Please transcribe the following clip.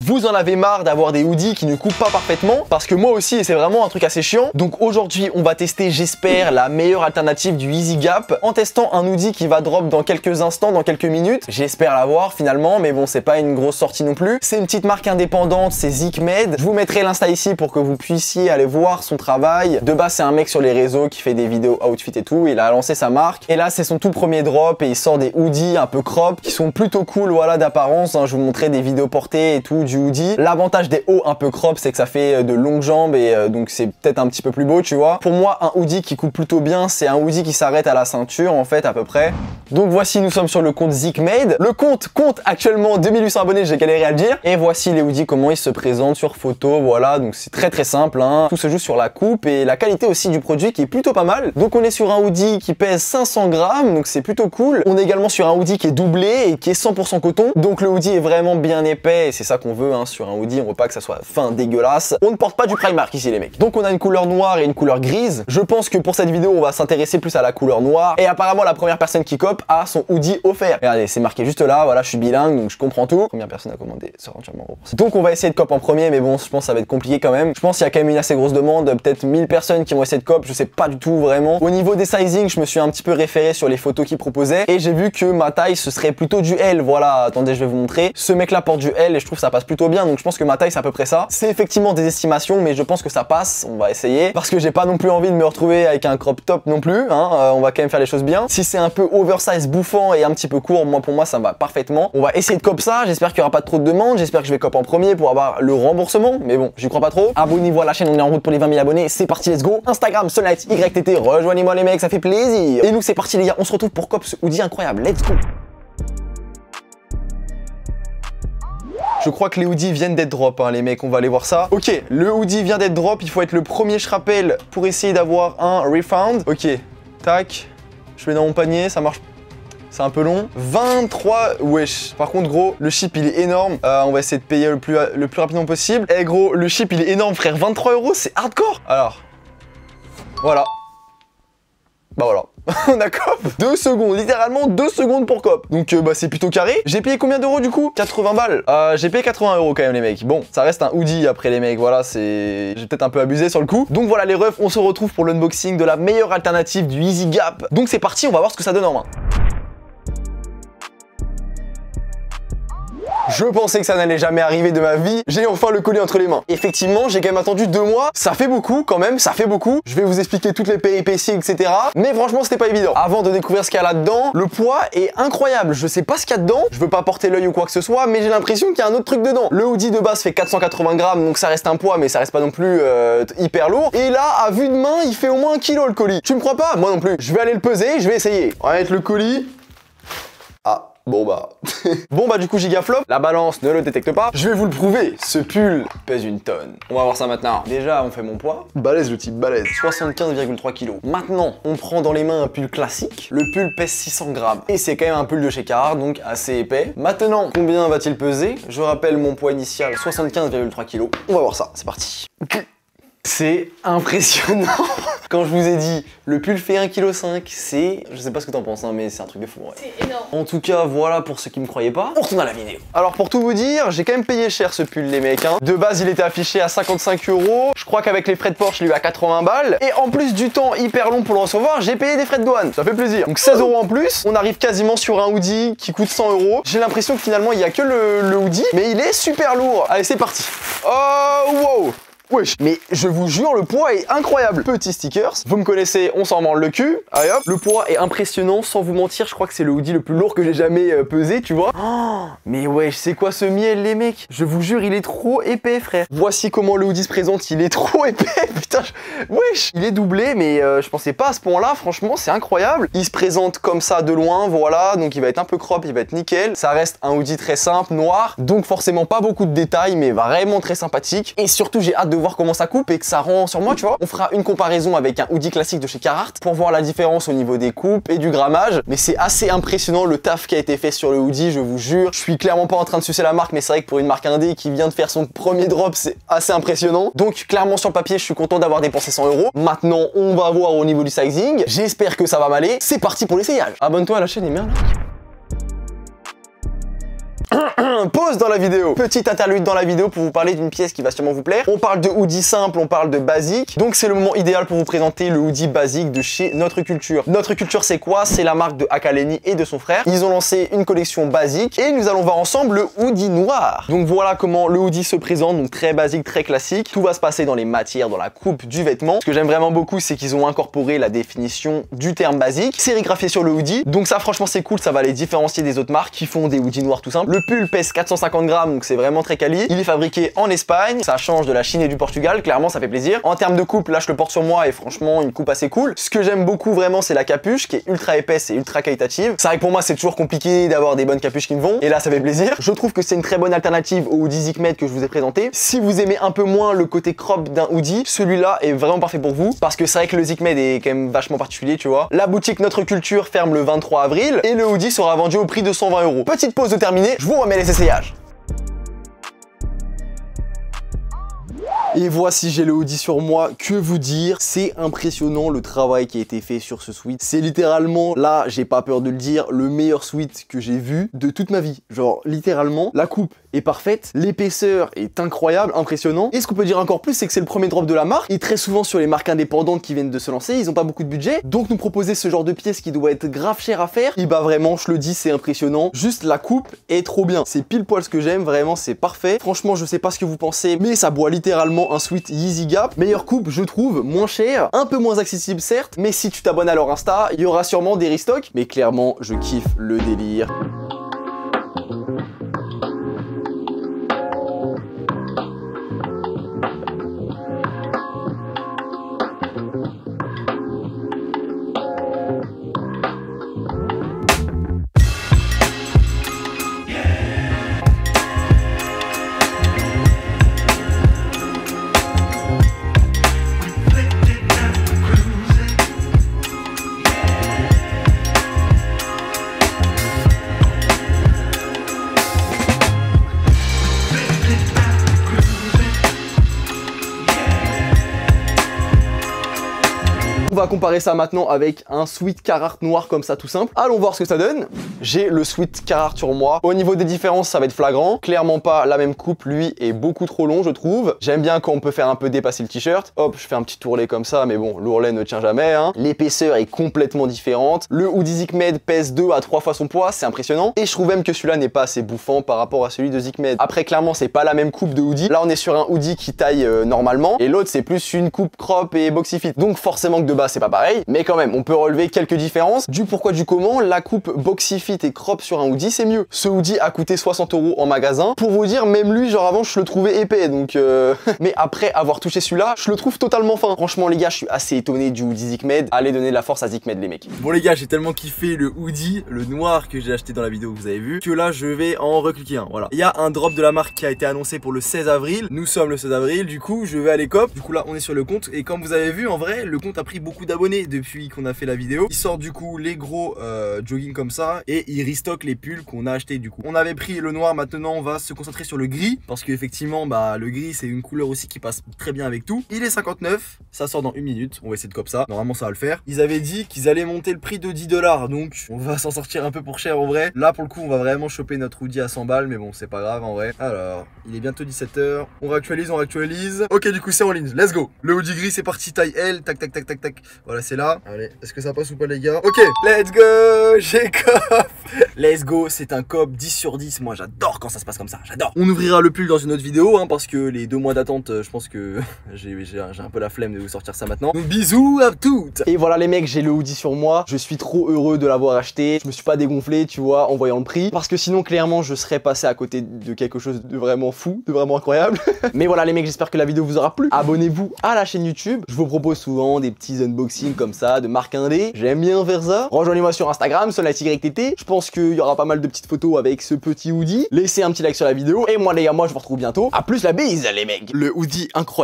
vous en avez marre d'avoir des hoodies qui ne coupent pas parfaitement, parce que moi aussi, et c'est vraiment un truc assez chiant. Donc aujourd'hui, on va tester, j'espère, la meilleure alternative du Easy Gap en testant un hoodie qui va drop dans quelques instants, dans quelques minutes. J'espère l'avoir finalement, mais bon, c'est pas une grosse sortie non plus. C'est une petite marque indépendante, c'est Zikmed. Je vous mettrai l'insta ici pour que vous puissiez aller voir son travail. De base, c'est un mec sur les réseaux qui fait des vidéos outfit et tout. Il a lancé sa marque. Et là, c'est son tout premier drop et il sort des hoodies un peu crop qui sont plutôt cool, voilà, d'apparence. Hein. Je vous montrerai des vidéos portées et tout du hoodie. L'avantage des hauts un peu crop, c'est que ça fait de longues jambes et donc c'est peut-être un petit peu plus beau, tu vois. Pour moi, un hoodie qui coupe plutôt bien, c'est un hoodie qui s'arrête à la ceinture, en fait, à peu près. Donc voici, nous sommes sur le compte Zikmed. Le compte compte actuellement 2800 abonnés, j'ai galéré à le dire. Et voici les hoodies, comment ils se présentent sur photo, voilà. Donc c'est très simple, hein. Tout se joue sur la coupe et la qualité aussi du produit qui est plutôt pas mal. Donc on est sur un hoodie qui pèse 500 grammes, donc c'est plutôt cool. On est également sur un hoodie qui est doublé et qui est 100% coton. Donc le hoodie est vraiment bien épais et c'est ça qu'on veut, hein, sur un hoodie. On veut pas que ça soit fin, dégueulasse. On ne porte pas du Primark ici, les mecs. Donc on a une couleur noire et une couleur grise. Je pense que pour cette vidéo, on va s'intéresser plus à la couleur noire. Et apparemment, la première personne qui cope a son hoodie offert. Regardez, c'est marqué juste là. Voilà, je suis bilingue, donc je comprends tout. Combien de personnes a commandé sera entièrement remboursé. Donc on va essayer de cop en premier, mais bon, je pense que ça va être compliqué quand même. Je pense qu'il y a quand même une assez grosse demande, peut-être 1000 personnes qui vont essayer de cop. Je sais pas du tout vraiment. Au niveau des sizing, je me suis un petit peu référé sur les photos qu'il proposait et j'ai vu que ma taille ce serait plutôt du L. Voilà, attendez, je vais vous montrer. Ce mec là porte du L et je trouve que ça passe plutôt bien, donc je pense que ma taille c'est à peu près ça. C'est effectivement des estimations, mais je pense que ça passe. On va essayer parce que j'ai pas non plus envie de me retrouver avec un crop top non plus, hein. On va quand même faire les choses bien. Si c'est un peu oversize, bouffant et un petit peu court, pour moi ça me va parfaitement. On va essayer de cop ça. J'espère qu'il y aura pas trop de demandes. J'espère que je vais cop en premier pour avoir le remboursement, mais bon, j'y crois pas trop. Abonnez-vous à la chaîne, on est en route pour les 20 000 abonnés. C'est parti, let's go. Instagram, Sunlight YTT, rejoignez-moi les mecs, ça fait plaisir. Et nous c'est parti les gars, on se retrouve pour cop ce hoodie incroyable. Let's go. Je crois que les hoodies viennent d'être drop, hein, les mecs, on va aller voir ça. Ok, le hoodie vient d'être drop, il faut être le premier, je rappelle, pour essayer d'avoir un refund. Ok, tac, je mets dans mon panier, ça marche. C'est un peu long. 23, wesh. Par contre, gros, le ship, il est énorme. On va essayer de payer le plus rapidement possible. Eh, gros, le ship, il est énorme, frère. 23 €, c'est hardcore. Alors, voilà. Bah voilà, on a cop 2 secondes, littéralement 2 secondes pour cop. Donc bah c'est plutôt carré. J'ai payé combien d'euros du coup? 80 balles. J'ai payé 80 € quand même les mecs. Bon, ça reste un hoodie après les mecs, voilà, c'est... J'ai peut-être un peu abusé sur le coup. Donc voilà les refs, on se retrouve pour l'unboxing de la meilleure alternative du Easy Gap. Donc c'est parti, on va voir ce que ça donne en main. Je pensais que ça n'allait jamais arriver de ma vie. J'ai enfin le colis entre les mains. Effectivement, j'ai quand même attendu 2 mois. Ça fait beaucoup quand même, ça fait beaucoup. Je vais vous expliquer toutes les péripéties, etc. Mais franchement, c'était pas évident. Avant de découvrir ce qu'il y a là-dedans, le poids est incroyable. Je sais pas ce qu'il y a dedans. Je veux pas porter l'œil ou quoi que ce soit, mais j'ai l'impression qu'il y a un autre truc dedans. Le hoodie de base fait 480 grammes, donc ça reste un poids, mais ça reste pas non plus hyper lourd. Et là, à vue de main, il fait au moins 1 kg le colis. Tu me crois pas? Moi non plus. Je vais aller le peser, je vais essayer. On va mettre le colis. Ah. Bon bah... bon bah du coup gigaflop, la balance ne le détecte pas. Je vais vous le prouver, ce pull pèse 1 tonne. On va voir ça maintenant. Déjà on fait mon poids. Balèze le type, balèze. 75,3 kg. Maintenant, on prend dans les mains un pull classique. Le pull pèse 600 grammes. Et c'est quand même un pull de chez Carhartt, donc assez épais. Maintenant, combien va-t-il peser? Je rappelle mon poids initial, 75,3 kg. On va voir ça, c'est parti. C'est impressionnant. Quand je vous ai dit, le pull fait 1,5 kg, c'est... Je sais pas ce que t'en penses, hein, mais c'est un truc de fou, ouais. C'est énorme. En tout cas, voilà pour ceux qui me croyaient pas. On retourne à la vidéo. Alors, pour tout vous dire, j'ai quand même payé cher ce pull, les mecs, hein. De base, il était affiché à 55 €. Je crois qu'avec les frais de port, je l'ai eu à 80 balles. Et en plus du temps hyper long pour le recevoir, j'ai payé des frais de douane. Ça fait plaisir. Donc 16 € en plus. On arrive quasiment sur un hoodie qui coûte 100 €. J'ai l'impression que finalement, il y a que le hoodie, mais il est super lourd. Allez, c'est parti. Oh, wow. Wesh, mais je vous jure, le poids est incroyable. Petit stickers, vous me connaissez, on s'en branle le cul. Allez hop, le poids est impressionnant, sans vous mentir, je crois que c'est le hoodie le plus lourd que j'ai jamais pesé, tu vois. Oh, mais wesh, c'est quoi ce miel, les mecs? Je vous jure, il est trop épais, frère. Voici comment le hoodie se présente, il est trop épais, putain, wesh. Il est doublé, mais je pensais pas à ce point-là, franchement, c'est incroyable. Il se présente comme ça de loin, voilà, donc il va être un peu crop, il va être nickel. Ça reste un hoodie très simple, noir, donc forcément pas beaucoup de détails, mais vraiment très sympathique. Et surtout, j'ai hâte de voir comment ça coupe et que ça rend sur moi, tu vois. On fera une comparaison avec un hoodie classique de chez Carhartt pour voir la différence au niveau des coupes et du grammage. Mais c'est assez impressionnant le taf qui a été fait sur le hoodie, je vous jure. Je suis clairement pas en train de sucer la marque, mais c'est vrai que pour une marque indé qui vient de faire son premier drop, c'est assez impressionnant. Donc clairement sur le papier, je suis content d'avoir dépensé 100 €. Maintenant, on va voir au niveau du sizing. J'espère que ça va m'aller. C'est parti pour l'essayage. Abonne-toi à la chaîne et mets un like. Pause dans la vidéo. Petite interlude dans la vidéo pour vous parler d'une pièce qui va sûrement vous plaire. On parle de hoodie simple, on parle de basique. Donc c'est le moment idéal pour vous présenter le hoodie basique de chez Notre Culture. Notre Culture, c'est quoi? C'est la marque de Akaleni et de son frère. Ils ont lancé une collection basique et nous allons voir ensemble le hoodie noir. Donc voilà comment le hoodie se présente, donc très basique, très classique. Tout va se passer dans les matières, dans la coupe du vêtement. Ce que j'aime vraiment beaucoup, c'est qu'ils ont incorporé la définition du terme basique, sérigraphié sur le hoodie. Donc ça, franchement, c'est cool, ça va les différencier des autres marques qui font des hoodies noirs tout simples. Le pull pèse 450 grammes, donc c'est vraiment très quali. Il est fabriqué en Espagne, ça change de la Chine et du Portugal, clairement ça fait plaisir. En termes de coupe, là je le porte sur moi et franchement une coupe assez cool. Ce que j'aime beaucoup vraiment, c'est la capuche qui est ultra épaisse et ultra qualitative. C'est vrai que pour moi c'est toujours compliqué d'avoir des bonnes capuches qui me vont, et là ça fait plaisir. Je trouve que c'est une très bonne alternative au hoodie Zikmed que je vous ai présenté. Si vous aimez un peu moins le côté crop d'un hoodie, celui-là est vraiment parfait pour vous, parce que c'est vrai que le Zikmed est quand même vachement particulier, tu vois. La boutique Notre Culture ferme le 23 avril et le hoodie sera vendu au prix de 120 €. Petite pause de terminée, je vous remets les essayages. Et voici, j'ai le hoodie sur moi. Que vous dire? C'est impressionnant le travail qui a été fait sur ce sweat. C'est littéralement, là, j'ai pas peur de le dire, le meilleur sweat que j'ai vu de toute ma vie. Genre, littéralement, la coupe est parfaite, l'épaisseur est incroyable, impressionnant. Et ce qu'on peut dire encore plus, c'est que c'est le premier drop de la marque. Et très souvent, sur les marques indépendantes qui viennent de se lancer, ils ont pas beaucoup de budget. Donc, nous proposer ce genre de pièce qui doit être grave cher à faire, et bah vraiment, je le dis, c'est impressionnant. Juste, la coupe est trop bien. C'est pile poil ce que j'aime, vraiment, c'est parfait. Franchement, je sais pas ce que vous pensez, mais ça boit littéralement un sweat Yeezy Gap. Meilleure coupe, je trouve, moins cher, un peu moins accessible certes, mais si tu t'abonnes à leur Insta, il y aura sûrement des restocks. Mais clairement, je kiffe le délire. On va comparer ça maintenant avec un sweat Carhartt noir comme ça tout simple. Allons voir ce que ça donne. J'ai le sweat Carhartt sur moi. Au niveau des différences, ça va être flagrant. Clairement pas la même coupe, lui est beaucoup trop long je trouve. J'aime bien quand on peut faire un peu dépasser le t-shirt. Hop, je fais un petit ourlet comme ça, mais bon, l'ourlet ne tient jamais. Hein. L'épaisseur est complètement différente. Le hoodie Zikmed pèse 2 à 3 fois son poids, c'est impressionnant. Et je trouve même que celui-là n'est pas assez bouffant par rapport à celui de Zikmed. Après, clairement, c'est pas la même coupe de hoodie. Là, on est sur un hoodie qui taille normalement. Et l'autre, c'est plus une coupe crop et boxy fit. Donc forcément que de base, c'est pas pareil, mais quand même on peut relever quelques différences. Du pourquoi du comment, la coupe boxy fit et crop sur un hoodie c'est mieux. Ce hoodie a coûté 60 € en magasin. Pour vous dire, même lui, genre avant je le trouvais épais, donc mais après avoir touché celui-là, je le trouve totalement fin. Franchement les gars, je suis assez étonné du hoodie Zikmed. Allez donner de la force à Zikmed les mecs. Bon les gars, j'ai tellement kiffé le hoodie, le noir que j'ai acheté dans la vidéo que vous avez vu, que là je vais en recliquer un. Voilà. Il y a un drop de la marque qui a été annoncé pour le 16 avril. Nous sommes le 16 avril, du coup je vais à l'ECOP. Du coup là on est sur le compte et comme vous avez vu, en vrai le compte a pris beaucoup d'abonnés depuis qu'on a fait la vidéo. Il sort du coup les gros jogging comme ça et il restock les pulls qu'on a acheté du coup. On avait pris le noir, maintenant on va se concentrer sur le gris parce qu'effectivement bah le gris c'est une couleur aussi qui passe très bien avec tout. Il est 59, ça sort dans 1 minute, on va essayer de cop ça, normalement ça va le faire. Ils avaient dit qu'ils allaient monter le prix de 10 $, donc on va s'en sortir un peu pour cher en vrai. Là pour le coup on va vraiment choper notre hoodie à 100 balles, mais bon c'est pas grave en vrai. Alors il est bientôt 17 h, on réactualise, on réactualise. Ok, du coup c'est en ligne, let's go. Le hoodie gris c'est parti, taille L, tac tac tac tac tac. Voilà, c'est là. Allez, est-ce que ça passe ou pas les gars? Ok, let's go, j'ai cop. Let's go, c'est un cop 10 sur 10. Moi j'adore quand ça se passe comme ça, j'adore. On ouvrira le pull dans une autre vidéo hein, parce que les 2 mois d'attente, je pense que j'ai un peu la flemme de vous sortir ça maintenant. Donc bisous à toutes. Et voilà les mecs, j'ai le hoodie sur moi. Je suis trop heureux de l'avoir acheté. Je me suis pas dégonflé, tu vois, en voyant le prix, parce que sinon clairement je serais passé à côté de quelque chose de vraiment fou, de vraiment incroyable. Mais voilà les mecs, j'espère que la vidéo vous aura plu. Abonnez-vous à la chaîne YouTube. Je vous propose souvent des petits unboxings comme ça de marques indé. J'aime bien faire ça. Rejoignez-moi sur Instagram, SolNightYT. Je pense qu'il y aura pas mal de petites photos avec ce petit hoodie. Laissez un petit like sur la vidéo. Et moi les gars, moi je vous retrouve bientôt. A plus, la bise les mecs. Le hoodie incroyable.